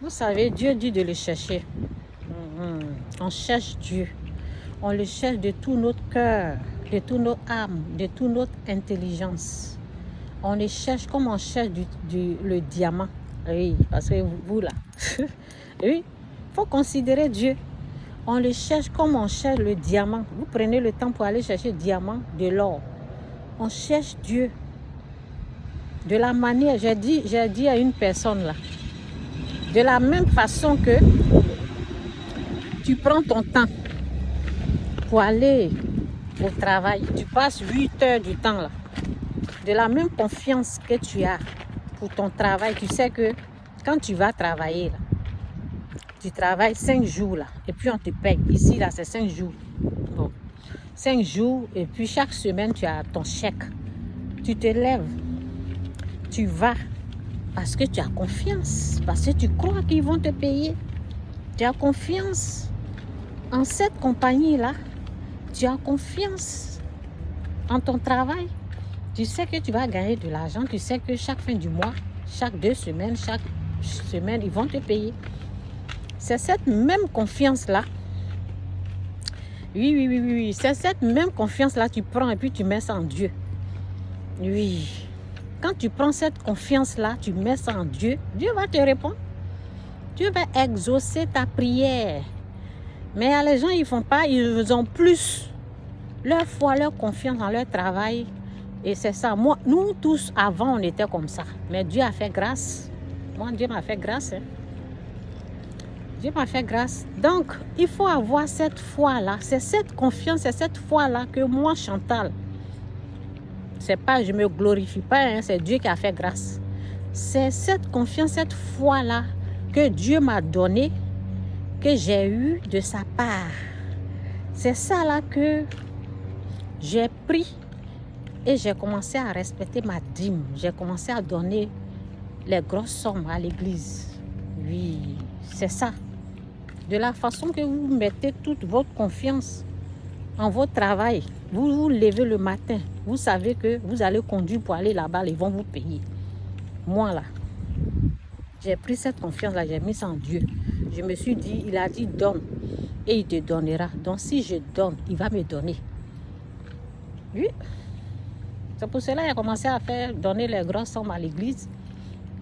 Vous savez, Dieu dit de le chercher. On cherche Dieu. On le cherche de tout notre cœur, de toute notre âme, de toute notre intelligence. On le cherche comme on cherche le diamant. Oui, parce que vous là, oui, il faut considérer Dieu. On le cherche comme on cherche le diamant. Vous prenez le temps pour aller chercher le diamant, de l'or. On cherche Dieu. De la manière, j'ai dit à une personne là, de la même façon que tu prends ton temps pour aller au travail, tu passes 8 heures du temps là. De la même confiance que tu as pour ton travail, tu sais que quand tu vas travailler là, tu travailles 5 jours là, et puis on te paye. Ici là, c'est 5 jours. Bon, 5 jours, et puis chaque semaine, tu as ton chèque. Tu te lèves, tu vas, parce que tu as confiance, parce que tu crois qu'ils vont te payer. Tu as confiance en cette compagnie-là. Tu as confiance en ton travail. Tu sais que tu vas gagner de l'argent. Tu sais que chaque fin du mois, chaque 2 semaines, chaque semaine, ils vont te payer. C'est cette même confiance-là. Oui. C'est cette même confiance-là que tu prends et puis tu mets ça en Dieu. Oui. Quand tu prends cette confiance-là, tu mets ça en Dieu, Dieu va te répondre. Dieu va exaucer ta prière. Mais les gens, ils font pas, ils ont plus leur foi, leur confiance en leur travail. Et c'est ça. Moi, nous tous, avant, on était comme ça. Mais Dieu a fait grâce. Moi, Dieu m'a fait grâce. Dieu m'a fait grâce. Donc, il faut avoir cette foi-là. C'est cette confiance, c'est cette foi-là que moi, Chantal, c'est pas, je me glorifie pas, c'est Dieu qui a fait grâce. C'est cette confiance, cette foi-là que Dieu m'a donnée, que j'ai eue de sa part. C'est ça là que j'ai pris et j'ai commencé à respecter ma dîme. J'ai commencé à donner les grosses sommes à l'église. Oui, c'est ça. De la façon que vous mettez toute votre confiance en votre travail, vous vous levez le matin, vous savez que vous allez conduire pour aller là-bas, ils vont vous payer. Moi là, j'ai pris cette confiance-là, j'ai mis ça en Dieu. Je me suis dit, il a dit donne et il te donnera. Donc si je donne, il va me donner. Oui. C'est pour cela qu'il a commencé à faire donner les grosses sommes à l'église.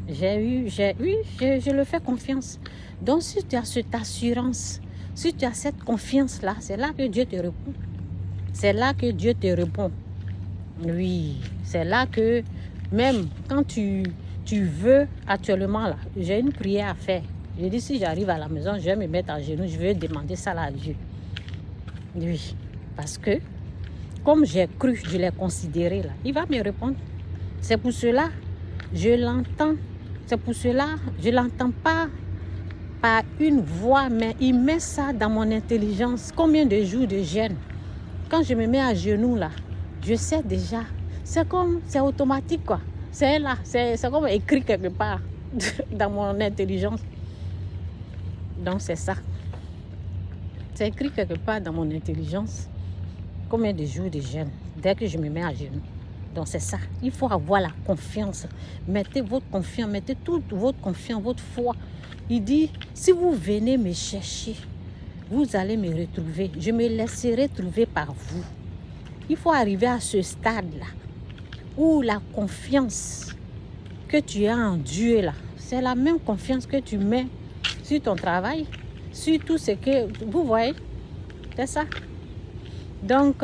Je le fais confiance. Donc si tu as cette assurance, si tu as cette confiance-là, c'est là que Dieu te répond. C'est là que Dieu te répond. Oui, c'est là que même quand tu veux actuellement là, j'ai une prière à faire. Je dis si j'arrive à la maison, je vais me mettre à genoux, je vais demander ça là à Dieu. Oui, parce que comme j'ai cru, je l'ai considéré là, il va me répondre. C'est pour cela, je l'entends. C'est pour cela, je ne l'entends pas par une voix, mais il met ça dans mon intelligence. Combien de jours de jeûne? Quand je me mets à genoux là, je sais déjà. C'est comme, c'est automatique quoi. C'est là, c'est comme écrit quelque part dans mon intelligence. Donc c'est ça. C'est écrit quelque part dans mon intelligence. Combien de jours de jeûne dès que je me mets à genoux. Donc c'est ça. Il faut avoir la confiance. Mettez votre confiance, mettez toute votre confiance, votre foi. Il dit, si vous venez me chercher, vous allez me retrouver. Je me laisserai trouver par vous. Il faut arriver à ce stade-là où la confiance que tu as en Dieu, là, c'est la même confiance que tu mets sur ton travail, sur tout ce que vous voyez. C'est ça. Donc,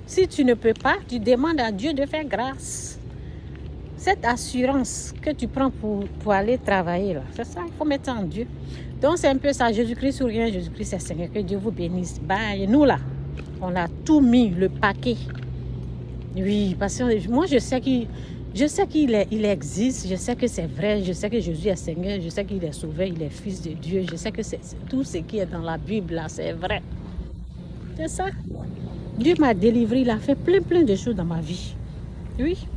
si tu ne peux pas, tu demandes à Dieu de faire grâce. Cette assurance que tu prends pour aller travailler, là, c'est ça, il faut mettre ça en Dieu. Donc, c'est un peu ça. Jésus-Christ ou rien, Jésus-Christ, c'est Seigneur. Que Dieu vous bénisse. Et nous, là, on a tout mis, le paquet. Oui, parce que moi, je sais qu'il existe. Je sais que c'est vrai. Je sais que Jésus est Seigneur. Je sais qu'il est sauvé. Il est Fils de Dieu. Je sais que c'est tout ce qui est dans la Bible, là, c'est vrai. C'est ça. Dieu m'a délivré. Il a fait plein de choses dans ma vie. Oui.